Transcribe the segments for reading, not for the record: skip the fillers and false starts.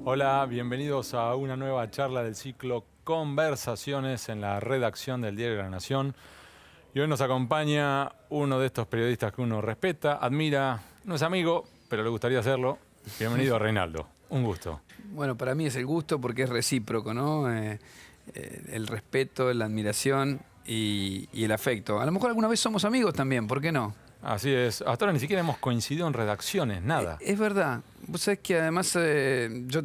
Hola, bienvenidos a una nueva charla del ciclo Conversaciones en la redacción del Diario de la Nación. Y hoy nos acompaña uno de estos periodistas que uno respeta, admira, no es amigo, pero le gustaría hacerlo. Bienvenido, Reinaldo. Un gusto. Bueno, para mí es el gusto porque es recíproco, ¿no? El respeto, la admiración y el afecto. A lo mejor alguna vez somos amigos también, ¿por qué no? Así es. Hasta ahora ni siquiera hemos coincidido en redacciones, nada. Es verdad. Vos sabés que además yo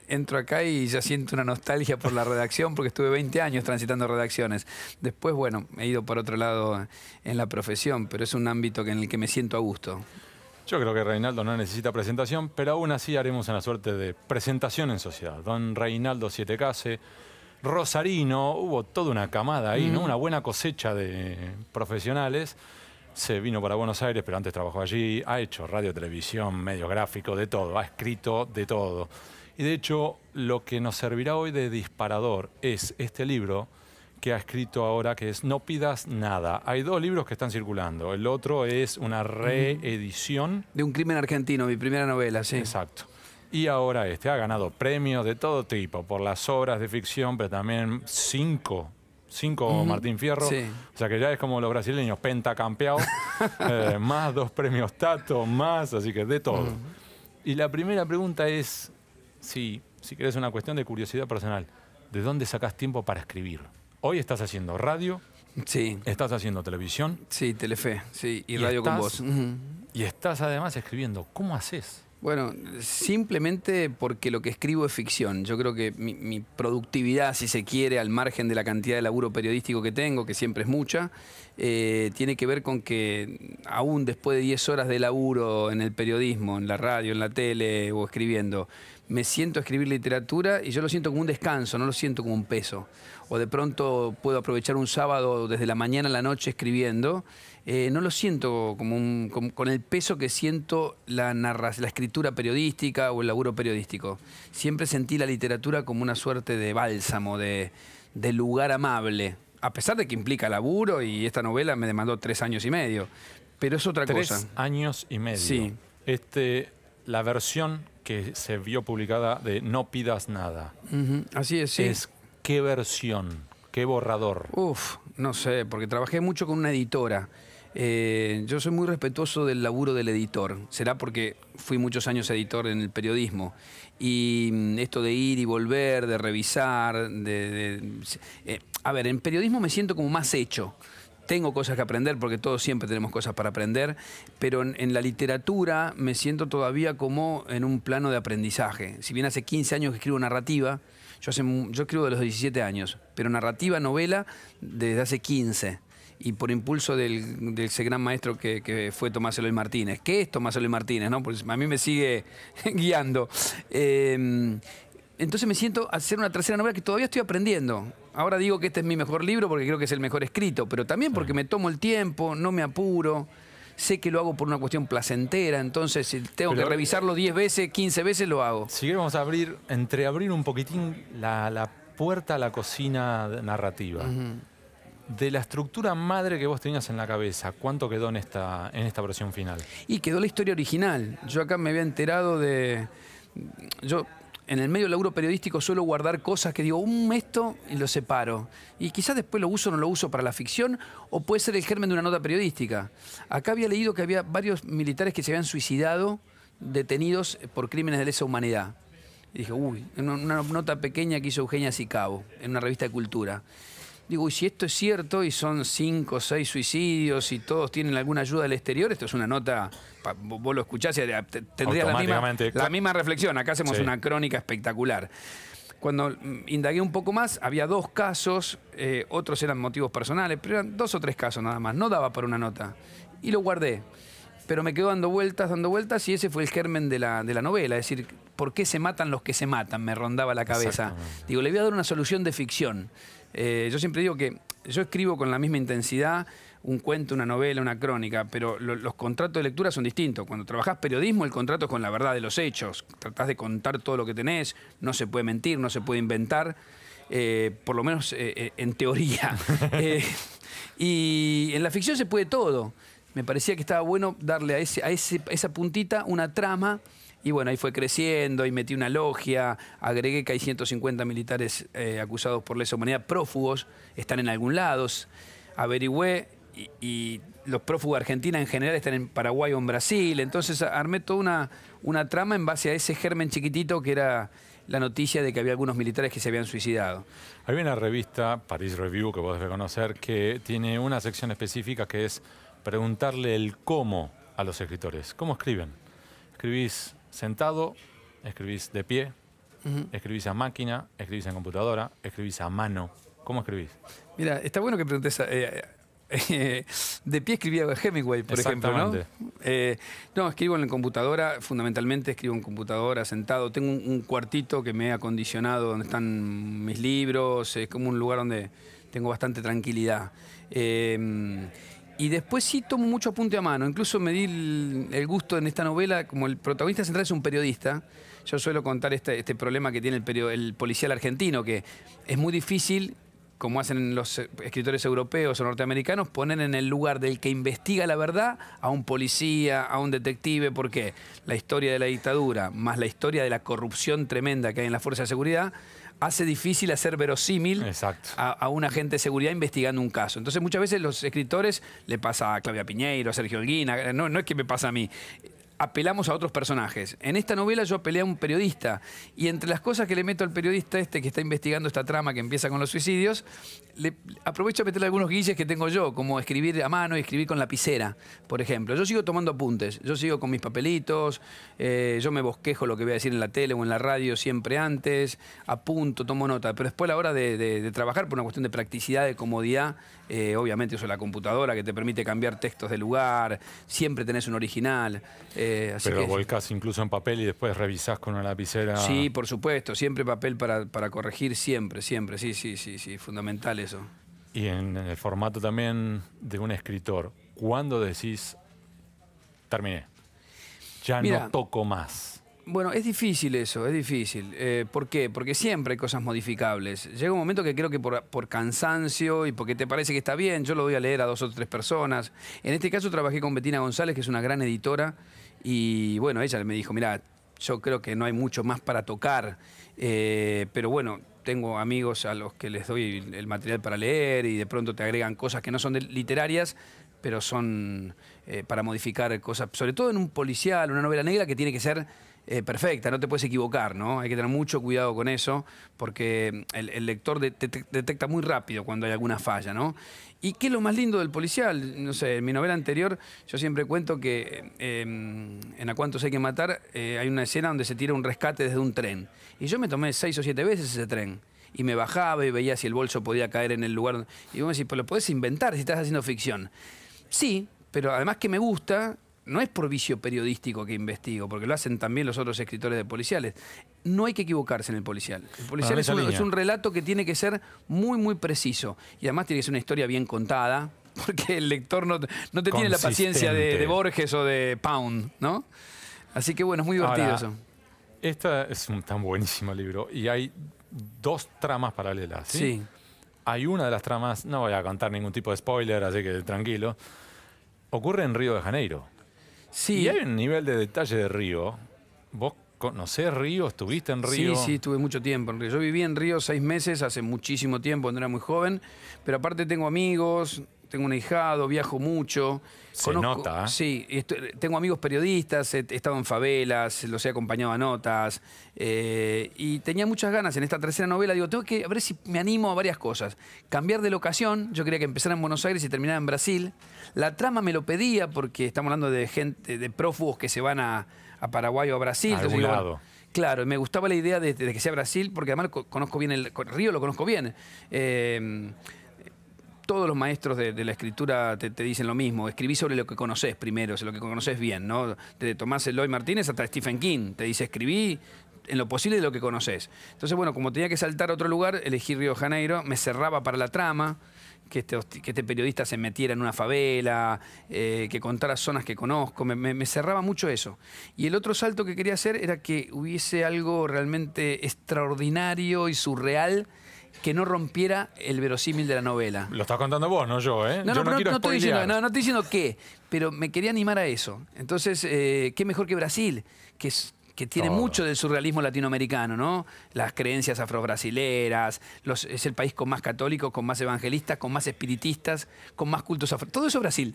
entro acá y ya siento una nostalgia por la redacción porque estuve 20 años transitando redacciones. Después, bueno, he ido por otro lado en la profesión, pero es un ámbito en el que me siento a gusto. Yo creo que Reinaldo no necesita presentación, pero aún así haremos una suerte de presentación en sociedad. Don Reinaldo Sietecase, rosarino, hubo toda una camada ahí, ¿no? Una buena cosecha de profesionales. Se vino para Buenos Aires, pero antes trabajó allí. Ha hecho radio, televisión, medios gráficos, de todo. Ha escrito de todo. Y de hecho, lo que nos servirá hoy de disparador es este libro que ha escrito ahora, que es No pidas nada. Hay dos libros que están circulando. El otro es una reedición. De un crimen argentino, mi primera novela, sí. Exacto. Y ahora ha ganado premios de todo tipo por las obras de ficción, pero también cinco Martín Fierro. Sí. O sea que ya es como los brasileños, pentacampeados, más 2 premios Tato, más, así que de todo. Y la primera pregunta es, si querés una cuestión de curiosidad personal, ¿de dónde sacás tiempo para escribir? Hoy estás haciendo radio, Sí. estás haciendo televisión. Sí, Telefe, sí, y radio con vos. Y estás además escribiendo. ¿Cómo haces? Bueno, simplemente porque lo que escribo es ficción. Yo creo que mi productividad, si se quiere, al margen de la cantidad de laburo periodístico que tengo, que siempre es mucha, tiene que ver con que aún después de 10 horas de laburo en el periodismo, en la radio, en la tele o escribiendo, me siento a escribir literatura y yo lo siento como un descanso, no lo siento como un peso. O de pronto puedo aprovechar un sábado desde la mañana a la noche escribiendo. No lo siento como con el peso que siento la escritura periodística o el laburo periodístico. Siempre sentí la literatura como una suerte de bálsamo, de lugar amable. A pesar de que implica laburo, y esta novela me demandó 3 años y medio. Pero es otra cosa. 3 años y medio. Sí. La versión que se vio publicada de No pidas nada. Así es, sí. ¿Qué versión? ¿Qué borrador? Uf, no sé, porque trabajé mucho con una editora. Yo soy muy respetuoso del laburo del editor. Será porque fui muchos años editor en el periodismo. Y esto de ir y volver, de revisar, a ver, en periodismo me siento como más hecho. Tengo cosas que aprender, porque todos siempre tenemos cosas para aprender, pero en la literatura me siento todavía como en un plano de aprendizaje. Si bien hace 15 años que escribo narrativa, yo escribo de los 17 años, pero narrativa, novela, desde hace 15. Y por impulso de ese gran maestro que fue Tomás Eloy Martínez. ¿Qué es Tomás Eloy Martínez, no? Porque a mí me sigue guiando. Entonces me siento a hacer una tercera novela que todavía estoy aprendiendo. Ahora digo que este es mi mejor libro porque creo que es el mejor escrito, pero también porque me tomo el tiempo, no me apuro. Sé que lo hago por una cuestión placentera, entonces si tengo que revisarlo 10 veces, 15 veces, lo hago. Si queremos abrir un poquitín la puerta a la cocina narrativa. De la estructura madre que vos tenías en la cabeza, ¿cuánto quedó en esta versión final? Y quedó la historia original. Yo acá me había enterado Yo en el medio del laburo periodístico suelo guardar cosas que digo, esto, y lo separo. Y quizás después lo uso o no lo uso para la ficción, o puede ser el germen de una nota periodística. Acá había leído que había varios militares que se habían suicidado, detenidos por crímenes de lesa humanidad. Y dije, en una nota pequeña que hizo Eugenia Sicabo, en una revista de cultura. Digo, y si esto es cierto y son 5 o 6 suicidios y todos tienen alguna ayuda del exterior, esto es una nota, vos lo escuchás y tendrías la misma reflexión. Acá hacemos una crónica espectacular. Cuando indagué un poco más, había 2 casos, otros eran motivos personales, pero eran 2 o 3 casos nada más. No daba para una nota. Y lo guardé. Pero me quedo dando vueltas, y ese fue el germen de la novela. Es decir, ¿por qué se matan los que se matan? Me rondaba la cabeza. Digo, le voy a dar una solución de ficción. Yo siempre digo que yo escribo con la misma intensidad un cuento, una novela, una crónica, pero los contratos de lectura son distintos. Cuando trabajás periodismo, el contrato es con la verdad de los hechos. Tratás de contar todo lo que tenés, no se puede mentir, no se puede inventar, por lo menos en teoría. Y en la ficción se puede todo. Me parecía que estaba bueno darle a esa puntita una trama Y bueno, ahí fue creciendo, ahí metí una logia, agregué que hay 150 militares acusados por lesa humanidad, prófugos, están en algún lado. Averigüé y los prófugos de Argentina en general están en Paraguay o en Brasil. Entonces armé toda una trama en base a ese germen chiquitito que era la noticia de que había algunos militares que se habían suicidado. Hay una revista, Paris Review, que vos debes conocer, que tiene una sección específica que es preguntarle el cómo a los escritores. ¿Cómo escriben? ¿Escribís sentado? ¿Escribís de pie? ¿Escribís a máquina? ¿Escribís en computadora? ¿Escribís a mano? ¿Cómo escribís? Mira, está bueno que preguntes. De pie escribía Hemingway, por ejemplo, ¿no? No, escribo en computadora, fundamentalmente escribo en computadora, sentado. Tengo un cuartito que me he acondicionado donde están mis libros, es como un lugar donde tengo bastante tranquilidad. Y después sí tomo mucho apunte a mano. Incluso me di el gusto en esta novela, como el protagonista central es un periodista, yo suelo contar este problema que tiene el policial argentino, que es muy difícil, como hacen los escritores europeos o norteamericanos, poner en el lugar del que investiga la verdad a un policía, a un detective. ¿Por qué? La historia de la dictadura, más la historia de la corrupción tremenda que hay en las fuerzas de seguridad, hace difícil hacer verosímil a un agente de seguridad investigando un caso. Entonces muchas veces los escritores, le pasa a Claudia Piñeiro, a Sergio Holguín, no es que me pasa a mí, apelamos a otros personajes. En esta novela yo apelé a un periodista y entre las cosas que le meto al periodista que está investigando esta trama que empieza con los suicidios, aprovecho a meterle algunos guilles que tengo yo, como escribir a mano y escribir con lapicera, por ejemplo. Yo sigo tomando apuntes, yo sigo con mis papelitos, yo me bosquejo lo que voy a decir en la tele o en la radio siempre antes, apunto, tomo nota, pero después a la hora de trabajar, por una cuestión de practicidad, de comodidad, obviamente uso la computadora que te permite cambiar textos de lugar, siempre tenés un original. Pero volcás incluso en papel y después revisás con una lapicera. Sí, por supuesto, siempre papel para corregir, siempre, sí, fundamental eso. Y en el formato también de un escritor, ¿cuándo decís, terminé, ya no toco más? Bueno, es difícil eso, es difícil. ¿Por qué? Porque siempre hay cosas modificables. Llega un momento que creo que por cansancio y porque te parece que está bien, yo lo voy a leer a 2 o 3 personas. En este caso trabajé con Bettina González, que es una gran editora, y bueno, ella me dijo, mira, yo creo que no hay mucho más para tocar, pero bueno, tengo amigos a los que les doy el material para leer y de pronto te agregan cosas que no son literarias, pero son para modificar cosas, sobre todo en un policial, una novela negra que tiene que ser perfecta, no te puedes equivocar, ¿no? Hay que tener mucho cuidado con eso, porque el lector detecta muy rápido cuando hay alguna falla, ¿no? ¿Y qué es lo más lindo del policial? No sé, en mi novela anterior yo siempre cuento que en A Cuántos hay que matar hay una escena donde se tira un rescate desde un tren. Y yo me tomé 6 o 7 veces ese tren. Y me bajaba y veía si el bolso podía caer en el lugar. Y vos me decís, pues lo podés inventar si estás haciendo ficción. Sí, pero además que me gusta, no es por vicio periodístico que investigo, porque lo hacen también los otros escritores de policiales. No hay que equivocarse en el policial. El policial es un relato que tiene que ser muy, muy preciso. Y además tiene que ser una historia bien contada, porque el lector no te tiene la paciencia de Borges o de Pound, ¿no? Así que bueno, es muy divertido eso. Esta es un tan buenísimo libro y hay 2 tramas paralelas, ¿sí? Sí. Hay una de las tramas, no voy a contar ningún tipo de spoiler, así que tranquilo, ocurre en Río de Janeiro. Sí. Y hay un nivel de detalle de Río. ¿Vos conocés Río? ¿Estuviste en Río? Sí, estuve mucho tiempo en Río. Yo viví en Río 6 meses, hace muchísimo tiempo, cuando era muy joven, pero aparte tengo amigos, tengo un ahijado, viajo mucho. Se nota, ¿eh? Sí, tengo amigos periodistas, he estado en favelas, los he acompañado a notas, y tenía muchas ganas en esta tercera novela. Digo, tengo que a ver si me animo a varias cosas. Cambiar de locación, yo quería que empezara en Buenos Aires y terminara en Brasil. La trama me lo pedía porque estamos hablando de gente, de prófugos que se van a Paraguay o a Brasil. A algún lado. Claro, me gustaba la idea de que sea Brasil, porque además conozco bien Río, lo conozco bien. Todos los maestros de la escritura te dicen lo mismo. Escribí sobre lo que conoces primero, sobre lo que conoces bien, ¿no? Desde Tomás Eloy Martínez hasta Stephen King. Te dice, escribí en lo posible de lo que conoces. Entonces, bueno, como tenía que saltar a otro lugar, elegí Río de Janeiro, me cerraba para la trama, que este periodista se metiera en una favela, que contara zonas que conozco, me cerraba mucho eso. Y el otro salto que quería hacer era que hubiese algo realmente extraordinario y surreal que no rompiera el verosímil de la novela. Lo estás contando vos, no yo, ¿eh? Yo no quiero spoilear. No estoy diciendo qué, pero me quería animar a eso. Entonces, qué mejor que Brasil, que que tiene Todo. mucho del surrealismo latinoamericano, ¿no? Las creencias afrobrasileras, es el país con más católicos, con más evangelistas, con más espiritistas, con más cultos afro. Todo eso Brasil.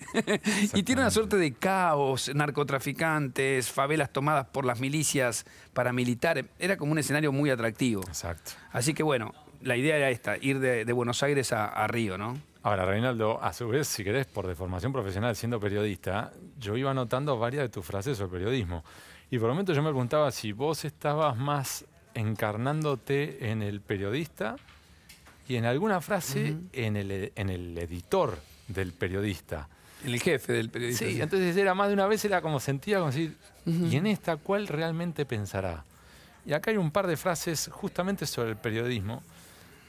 Y tiene una suerte de caos, narcotraficantes, favelas tomadas por las milicias paramilitares. Era como un escenario muy atractivo. Exacto. Así que bueno, la idea era esta, ir de Buenos Aires a Río, ¿no? Ahora, Reinaldo, a su vez, si querés, por deformación profesional, siendo periodista, yo iba anotando varias de tus frases sobre el periodismo. Y por un momento yo me preguntaba si vos estabas más encarnándote en el periodista y en alguna frase en el editor del periodista. En el jefe del periodista. Sí, entonces era más de una vez, era como sentía como decir, ¿y en esta cuál realmente pensará? Y acá hay un par de frases justamente sobre el periodismo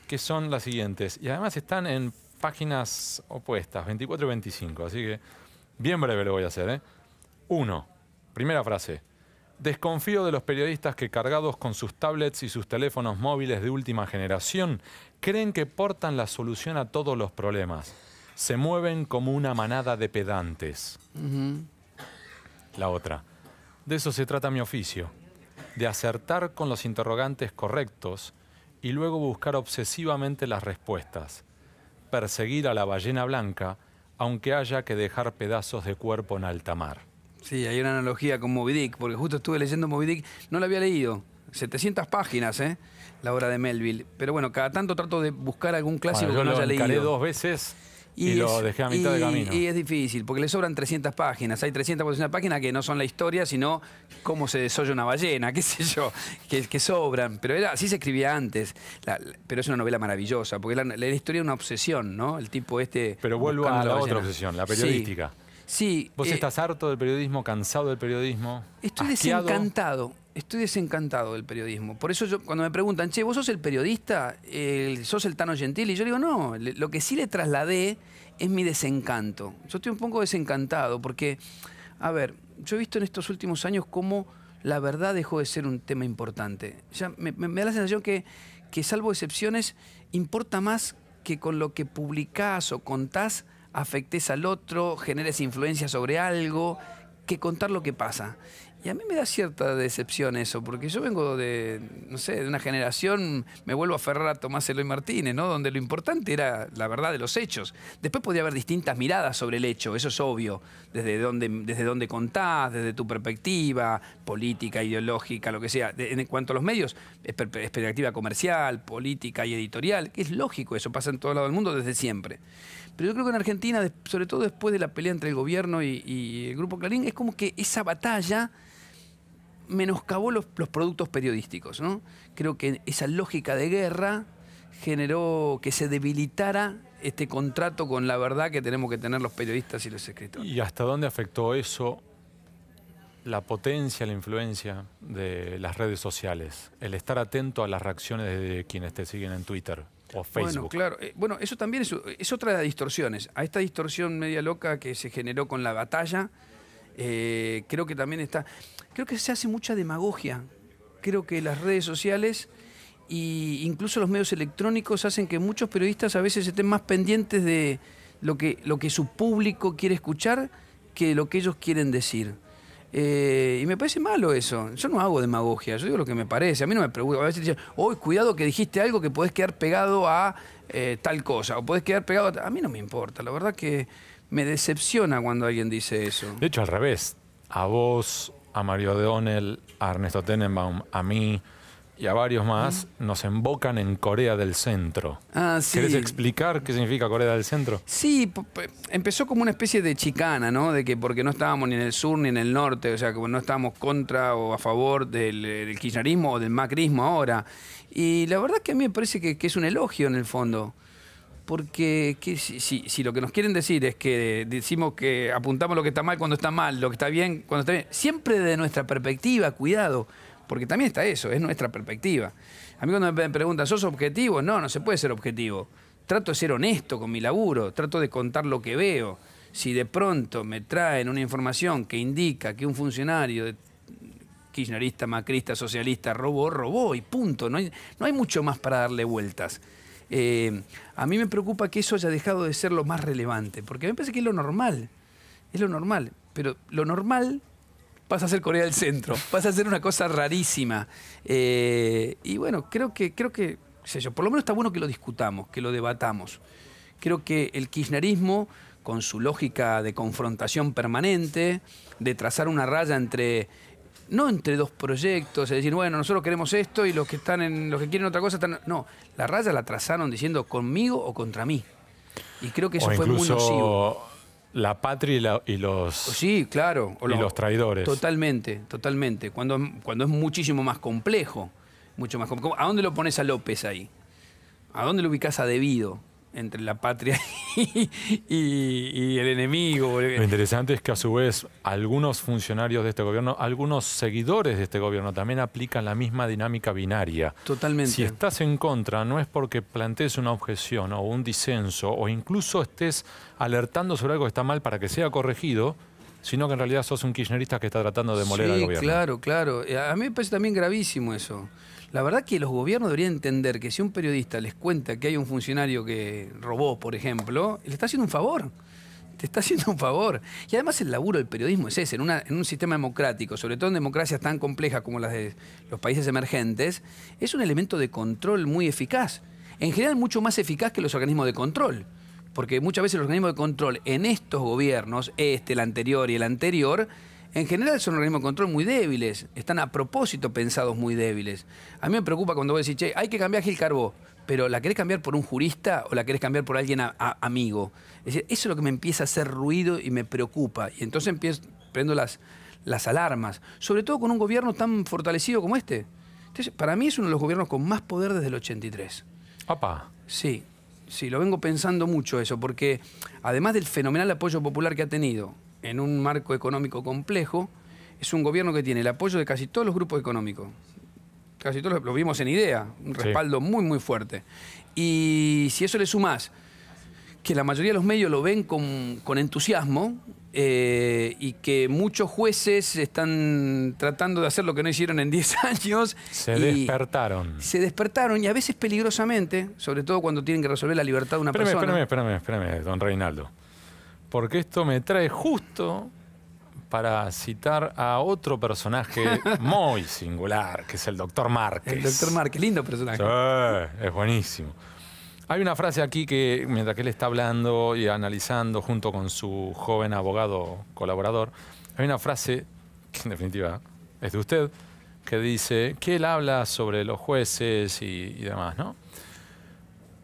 que son las siguientes. Y además están en páginas opuestas, 24 y 25, así que bien breve lo voy a hacer, ¿eh? 1. Primera frase. Desconfío de los periodistas que, cargados con sus tablets y sus teléfonos móviles de última generación, creen que portan la solución a todos los problemas. Se mueven como una manada de pedantes. La otra. De eso se trata mi oficio. De acertar con los interrogantes correctos y luego buscar obsesivamente las respuestas. Perseguir a la ballena blanca, aunque haya que dejar pedazos de cuerpo en alta mar. Sí, hay una analogía con Moby Dick, porque justo estuve leyendo Moby Dick, no la había leído. 700 páginas, la obra de Melville. Pero bueno, cada tanto trato de buscar algún clásico que no haya leído. Yo lo encaré 2 veces y lo dejé a mitad de camino. Y es difícil, porque le sobran 300 páginas. Hay 300 por una página que no son la historia, sino cómo se desolla una ballena, qué sé yo, que sobran. Pero así se escribía antes. Pero es una novela maravillosa, porque la historia es una obsesión, ¿no? El tipo este... Pero vuelvo a la otra obsesión, la periodística. Sí. ¿Vos estás harto del periodismo, cansado del periodismo? Estoy desencantado. Estoy desencantado del periodismo. Por eso cuando me preguntan, che, ¿vos sos el periodista? ¿Sos el Tano Gentili? Y yo digo, no, lo que sí le trasladé es mi desencanto. Yo estoy un poco desencantado porque, a ver, yo he visto en estos últimos años cómo la verdad dejó de ser un tema importante. Ya me da la sensación que salvo excepciones, importa más que con lo que publicás o contás afectes al otro, generes influencia sobre algo, que contar lo que pasa. Y a mí me da cierta decepción eso, porque yo vengo de, no sé, de una generación, me vuelvo a aferrar a Tomás Eloy Martínez, ¿no? Donde lo importante era la verdad de los hechos. Después podía haber distintas miradas sobre el hecho, eso es obvio, desde dónde contás, desde tu perspectiva, política, ideológica, lo que sea. En cuanto a los medios, es perspectiva comercial, política y editorial, que es lógico, eso pasa en todo lado del mundo desde siempre. Pero yo creo que en Argentina, sobre todo después de la pelea entre el gobierno y el Grupo Clarín, es como que esa batalla menoscabó los productos periodísticos, ¿no? Creo que esa lógica de guerra generó que se debilitara este contrato con la verdad que tenemos que tener los periodistas y los escritores. ¿Y hasta dónde afectó eso la potencia, la influencia de las redes sociales? El estar atento a las reacciones de quienes te siguen en Twitter o Facebook. Bueno, claro. Bueno, eso también es otra de las distorsiones. A esta distorsión media loca que se generó con la batalla, creo que también está... Creo que se hace mucha demagogia. Creo que las redes sociales e incluso los medios electrónicos hacen que muchos periodistas a veces estén más pendientes de lo que su público quiere escuchar que lo que ellos quieren decir. Y me parece malo eso. Yo no hago demagogia, yo digo lo que me parece. A mí no me pregunto. A veces dicen, cuidado que dijiste algo que podés quedar pegado a tal cosa, o podés quedar pegado a... A mí no me importa, la verdad que me decepciona cuando alguien dice eso. De hecho, al revés. A vos, a Mario O'Donnell, a Ernesto Tenenbaum, a mí y a varios más nos embocan en Corea del Centro. Ah, sí. ¿Querés explicar qué significa Corea del Centro? Sí, empezó como una especie de chicana, ¿no? De que porque no estábamos ni en el sur ni en el norte, o sea, que no estábamos contra o a favor del kirchnerismo o del macrismo ahora. Y la verdad que a mí me parece que es un elogio en el fondo. Porque si lo que nos quieren decir es que decimos que apuntamos lo que está mal cuando está mal, lo que está bien cuando está bien, siempre de nuestra perspectiva, cuidado, porque también está eso, es nuestra perspectiva. A mí cuando me preguntan, ¿sos objetivo? No se puede ser objetivo. Trato de ser honesto con mi laburo, trato de contar lo que veo. Si de pronto me traen una información que indica que un funcionario kirchnerista, macrista, socialista robó y punto. No hay mucho más para darle vueltas. A mí me preocupa que eso haya dejado de ser lo más relevante, porque a mí me parece que es lo normal, pero lo normal pasa a ser Corea del Centro, pasa a ser una cosa rarísima. Y bueno, creo que, qué sé yo, por lo menos está bueno que lo discutamos, que lo debatamos. Creo que el kirchnerismo, con su lógica de confrontación permanente, de trazar una raya entre, no entre dos proyectos, es decir, bueno, nosotros queremos esto y los que quieren otra cosa están. No, la raya la trazaron diciendo conmigo o contra mí. Y creo que eso fue muy nocivo. La patria y los. Sí, claro. Y los traidores. Totalmente, totalmente. Cuando es muchísimo más complejo. Mucho más complejo. ¿A dónde lo pones a López ahí? ¿A dónde lo ubicás a Debido? Entre la patria y el enemigo. Lo interesante es que a su vez algunos funcionarios de este gobierno, algunos seguidores de este gobierno también aplican la misma dinámica binaria. Totalmente. Si estás en contra, no es porque plantees una objeción o un disenso o incluso estés alertando sobre algo que está mal para que sea corregido, sino que en realidad sos un kirchnerista que está tratando de demoler al gobierno. Claro, claro. A mí me parece también gravísimo eso. La verdad que los gobiernos deberían entender que si un periodista les cuenta que hay un funcionario que robó, por ejemplo, le está haciendo un favor. Te está haciendo un favor. Y además el laburo del periodismo es ese. En un sistema democrático, sobre todo en democracias tan complejas como las de los países emergentes, es un elemento de control muy eficaz. En general mucho más eficaz que los organismos de control. Porque muchas veces los organismos de control en estos gobiernos, el anterior y el anterior, en general son organismos de control muy débiles, están a propósito pensados muy débiles. A mí me preocupa cuando vos decís, che, hay que cambiar a Gil Carbó, pero ¿la querés cambiar por un jurista o la querés cambiar por alguien amigo? Es decir, eso es lo que me empieza a hacer ruido y me preocupa. Y entonces prendo las alarmas, sobre todo con un gobierno tan fortalecido como este. Entonces, para mí es uno de los gobiernos con más poder desde el 83. ¡Apa! Sí, lo vengo pensando mucho eso, porque además del fenomenal apoyo popular que ha tenido, en un marco económico complejo, es un gobierno que tiene el apoyo de casi todos los grupos económicos. Casi todos lo vimos en IDEA, un respaldo muy, muy fuerte. Y si eso le sumás que la mayoría de los medios lo ven con entusiasmo y que muchos jueces están tratando de hacer lo que no hicieron en 10 años. Se despertaron y a veces peligrosamente, sobre todo cuando tienen que resolver la libertad de una persona. Espérame, don Reinaldo. Porque esto me trae justo para citar a otro personaje muy singular, que es el doctor Márquez. El doctor Márquez, lindo personaje. Sí, es buenísimo. Hay una frase aquí que, mientras que él está hablando y analizando junto con su joven abogado colaborador, hay una frase, que en definitiva es de usted, que dice que él habla sobre los jueces y demás, ¿no?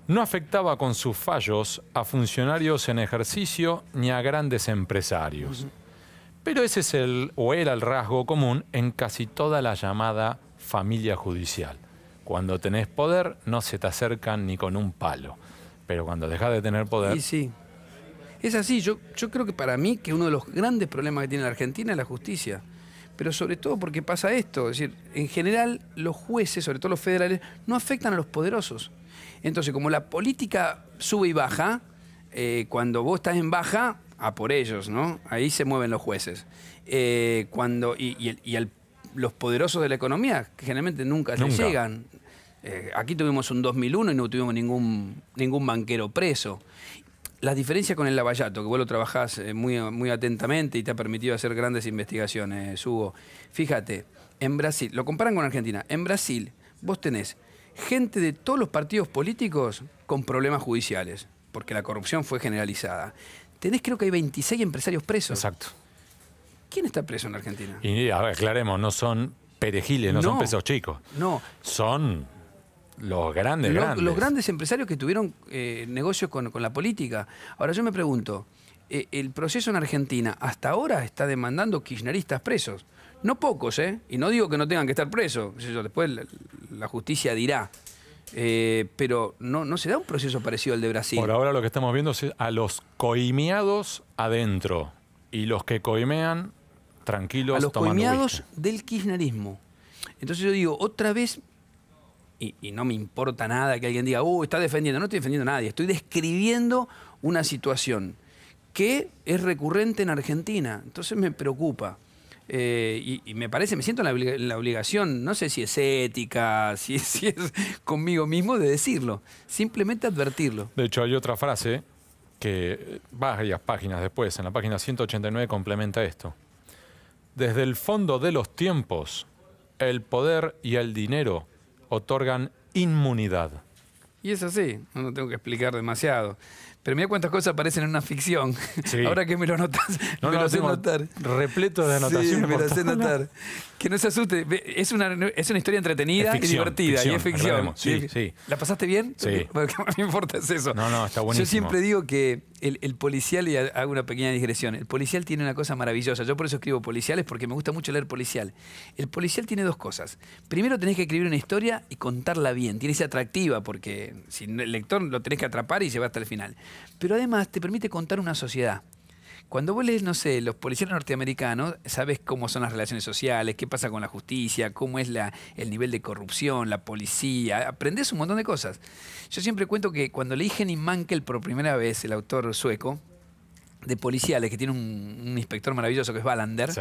No afectaba con sus fallos a funcionarios en ejercicio ni a grandes empresarios. Pero ese es era el rasgo común en casi toda la llamada familia judicial. Cuando tenés poder, no se te acercan ni con un palo. Pero cuando dejás de tener poder... Y sí, es así. Yo creo que para mí que uno de los grandes problemas que tiene la Argentina es la justicia. Pero sobre todo porque pasa esto. Es decir, en general los jueces, sobre todo los federales, no afectan a los poderosos. Entonces, como la política sube y baja, cuando vos estás en baja, a por ellos, ¿no? Ahí se mueven los jueces. Los poderosos de la economía, que generalmente nunca les llegan. Aquí tuvimos un 2001 y no tuvimos ningún banquero preso. La diferencia con el Lavallato, que vos lo trabajás muy, muy atentamente y te ha permitido hacer grandes investigaciones, Hugo. Fíjate, en Brasil, lo comparan con Argentina, en Brasil vos tenés gente de todos los partidos políticos con problemas judiciales, porque la corrupción fue generalizada. Tenés, creo que hay 26 empresarios presos. Exacto. ¿Quién está preso en la Argentina? Y a ver, aclaremos, no son perejiles, no son presos chicos. No. Son los grandes. Los grandes empresarios que tuvieron negocios con la política. Ahora yo me pregunto, el proceso en Argentina hasta ahora está demandando kirchneristas presos. No pocos, ¿eh? Y no digo que no tengan que estar presos. Después la justicia dirá. Pero no se da un proceso parecido al de Brasil. Por ahora lo que estamos viendo es a los coimeados adentro. Y los que coimean, tranquilos, a los tomando coimeados whisky. del kirchnerismo. Entonces yo digo, otra vez, y no me importa nada que alguien diga, está defendiendo. No estoy defendiendo a nadie. Estoy describiendo una situación que es recurrente en Argentina. Entonces me preocupa. Y me parece, me siento en la obligación, no sé si es ética, si es conmigo mismo, de decirlo. Simplemente advertirlo. De hecho, hay otra frase que varias páginas después, en la página 189, complementa esto. Desde el fondo de los tiempos, el poder y el dinero otorgan inmunidad. Y es así, no tengo que explicar demasiado. Pero mira cuántas cosas aparecen en una ficción. Sí. Ahora que me lo notas, me lo sé notar. Repleto de anotaciones. Sí, me lo por sé todos lados. notar. Que no se asuste. Es una historia entretenida y divertida. Y es ficción. aclaremos. Sí, sí. ¿La pasaste bien? Sí. Lo que más me importa es eso. No, está buenísimo. Yo siempre digo que el policial, y hago una pequeña digresión, el policial tiene una cosa maravillosa. Yo por eso escribo policiales, porque me gusta mucho leer policial. El policial tiene dos cosas. Primero tenés que escribir una historia y contarla bien. Tiene que ser atractiva, porque si el lector lo tenés que atrapar y llevar hasta el final. Pero además te permite contar una sociedad. Cuando vos lees, no sé, los policiales norteamericanos, sabes cómo son las relaciones sociales, qué pasa con la justicia, cómo es el nivel de corrupción, la policía, aprendés un montón de cosas. Yo siempre cuento que cuando leí Henning Mankell por primera vez, el autor sueco, de policiales, que tiene un inspector maravilloso que es Wallander, Sí.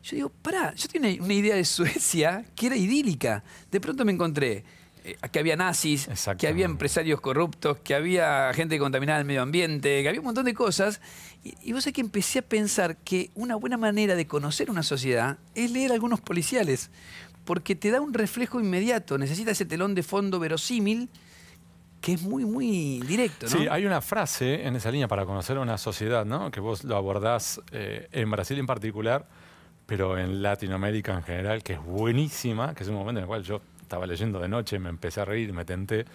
yo digo, pará, yo tenía una idea de Suecia que era idílica. De pronto me encontré que había nazis, que había empresarios corruptos, que había gente que contaminaba el medio ambiente, que había un montón de cosas. Y vos sabés que empecé a pensar que una buena manera de conocer una sociedad es leer algunos policiales, porque te da un reflejo inmediato, necesita ese telón de fondo verosímil que es muy, muy directo, ¿no? Sí, hay una frase en esa línea para conocer una sociedad, ¿no? Que vos lo abordás en Brasil en particular, pero en Latinoamérica en general, que es buenísima, que es un momento en el cual yo estaba leyendo de noche, me empecé a reír, me tenté,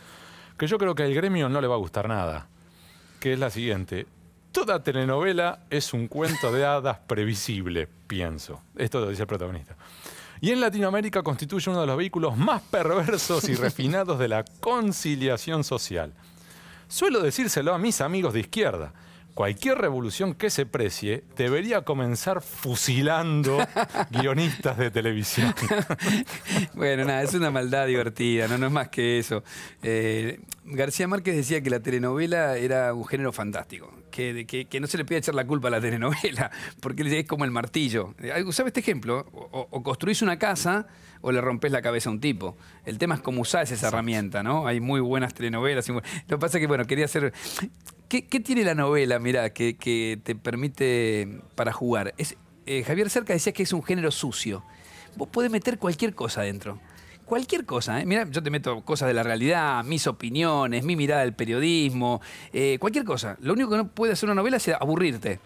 que yo creo que al gremio no le va a gustar nada, que es la siguiente. Toda telenovela es un cuento de hadas previsible, pienso. Esto lo dice el protagonista. Y en Latinoamérica constituye uno de los vehículos más perversos y refinados de la conciliación social. Suelo decírselo a mis amigos de izquierda. Cualquier revolución que se precie debería comenzar fusilando guionistas de televisión. Bueno, nada, es una maldad divertida, no es más que eso. García Márquez decía que la telenovela era un género fantástico, que no se le puede echar la culpa a la telenovela, porque es como el martillo. ¿Sabes este ejemplo? O construís una casa o le rompés la cabeza a un tipo. El tema es cómo usás esa herramienta, ¿no? Hay muy buenas telenovelas. Lo que pasa es que, bueno, quería hacer... ¿Qué tiene la novela, mirá, que te permite para jugar? Javier Cerca decía que es un género sucio. Vos podés meter cualquier cosa adentro. Cualquier cosa, ¿eh? Mirá, yo te meto cosas de la realidad, mis opiniones, mi mirada del periodismo, cualquier cosa. Lo único que no puede hacer una novela es aburrirte.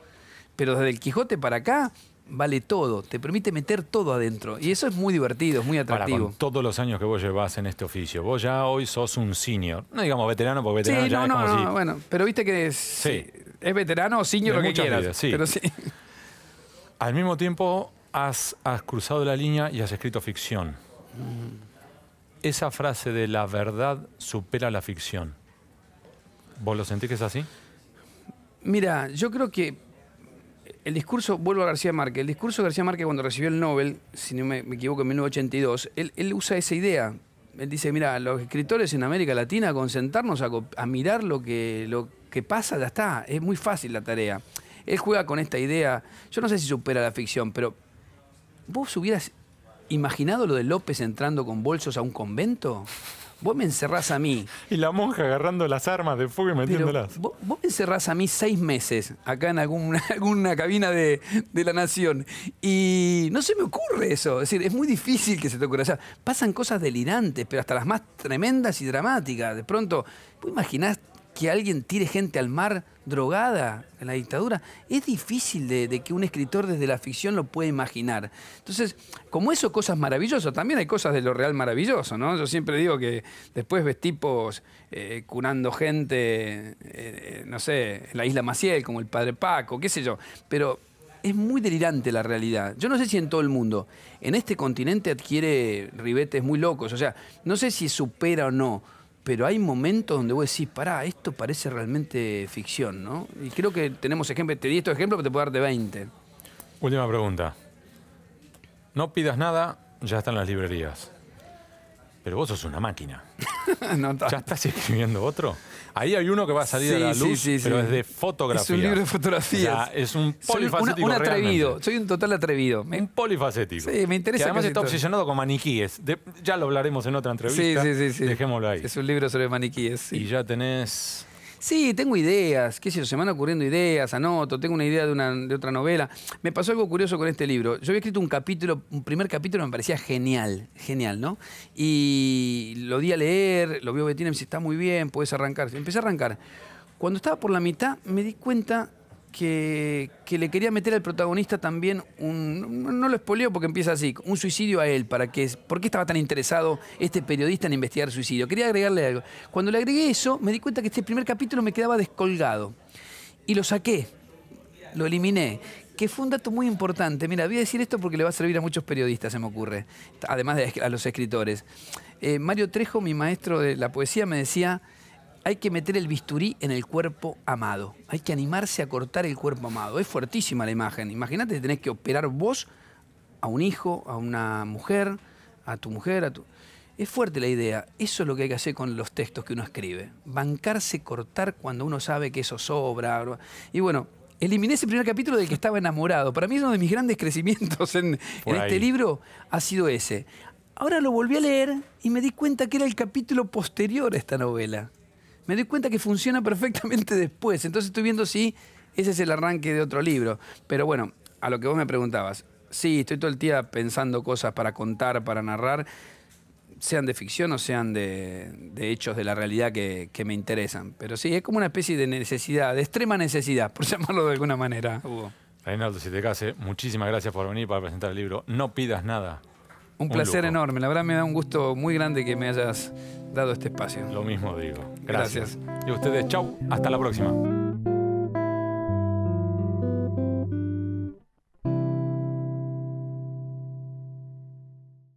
Pero desde el Quijote para acá vale todo, te permite meter todo adentro. Y eso es muy divertido, es muy atractivo. Con todos los años que vos llevás en este oficio, vos ya hoy sos un senior. No digamos veterano, porque veterano sí, ya no, es como si... bueno, pero viste que es veterano o senior, De lo que muchas quieras. vidas, sí. Pero sí. Al mismo tiempo, has cruzado la línea y has escrito ficción. Esa frase de la verdad supera la ficción, ¿vos lo sentís que es así? Mira, yo creo que el discurso, vuelvo a García Márquez, el discurso de García Márquez cuando recibió el Nobel, si no me equivoco, en 1982, él usa esa idea. Él dice, mira, los escritores en América Latina, concentrarnos a mirar lo que pasa, ya está, es muy fácil la tarea. Él juega con esta idea, yo no sé si supera la ficción, pero ¿vos hubieras imaginado lo de López entrando con bolsos a un convento? Vos me encerrás a mí. Y la monja agarrando las armas de fuego y metiéndolas. Vos me encerrás a mí 6 meses acá en alguna cabina de la Nación y no se me ocurre eso. Es decir, es muy difícil que se te ocurra. O sea, pasan cosas delirantes, pero hasta las más tremendas y dramáticas. De pronto, ¿vos imaginás que alguien tire gente al mar drogada en la dictadura? Es difícil de que un escritor desde la ficción lo pueda imaginar. Entonces, como eso, cosas maravillosas, también hay cosas de lo real maravilloso, ¿no? Yo siempre digo que después ves tipos curando gente, no sé, en la isla Maciel, como el padre Paco, qué sé yo, pero es muy delirante la realidad. Yo no sé si en todo el mundo. En este continente adquiere ribetes muy locos, o sea, no sé si supera o no, pero hay momentos donde vos decís, pará, esto parece realmente ficción, ¿no? Y creo que tenemos ejemplos, te di estos ejemplos, pero te puedo dar de 20. Última pregunta. No pidas nada, ya están las librerías. Pero vos sos una máquina. No, ¿Ya estás escribiendo otro? Ahí hay uno que va a salir a la luz, pero es de fotografía. Es un libro de fotografías. O sea, es un polifacético. Un atrevido. Realmente. Soy un total atrevido. Un polifacético. Sí, me interesa. Que además está todo. obsesionado con maniquíes. Ya lo hablaremos en otra entrevista. Sí. Dejémoslo ahí. Es un libro sobre maniquíes. Sí. Y ya tenés Sí, tengo ideas, qué sé yo, se me van ocurriendo ideas, anoto, tengo una idea de otra novela. Me pasó algo curioso con este libro. Yo había escrito un primer capítulo me parecía genial, ¿no? Y lo di a leer, lo vio Betina y me dice, está muy bien, puedes arrancar. Empecé a arrancar. Cuando estaba por la mitad me di cuenta que le quería meter al protagonista también no lo spoileo porque empieza así, un suicidio a él. ¿Por qué estaba tan interesado este periodista en investigar suicidio? Quería agregarle algo. Cuando le agregué eso, me di cuenta que este primer capítulo me quedaba descolgado. Y lo saqué, lo eliminé. Que fue un dato muy importante. Mira, voy a decir esto porque le va a servir a muchos periodistas, se me ocurre. Además de a los escritores. Mario Trejo, mi maestro de la poesía, me decía... Hay que meter el bisturí en el cuerpo amado. Hay que animarse a cortar el cuerpo amado. Es fuertísima la imagen. Imagínate que tenés que operar vos a un hijo, a una mujer, a tu mujer, Es fuerte la idea. Eso es lo que hay que hacer con los textos que uno escribe. Bancarse, cortar cuando uno sabe que eso sobra. Y bueno, eliminé ese primer capítulo del que estaba enamorado. Para mí uno de mis grandes crecimientos en este libro ha sido ese. Ahora lo volví a leer y me di cuenta que era el capítulo posterior a esta novela. Me doy cuenta que funciona perfectamente después. Entonces estoy viendo si ese es el arranque de otro libro. Pero bueno, a lo que vos me preguntabas. Sí, estoy todo el día pensando cosas para contar, para narrar, sean de ficción o sean de hechos de la realidad que me interesan. Pero sí, es como una especie de necesidad, de extrema necesidad, por llamarlo de alguna manera, Hugo. Reinaldo Siete Case, muchísimas gracias por venir para presentar el libro No pidas nada. Un placer enorme. La verdad me da un gusto muy grande que me hayas dado este espacio. Lo mismo digo. Gracias. Y a ustedes, chau. Hasta la próxima.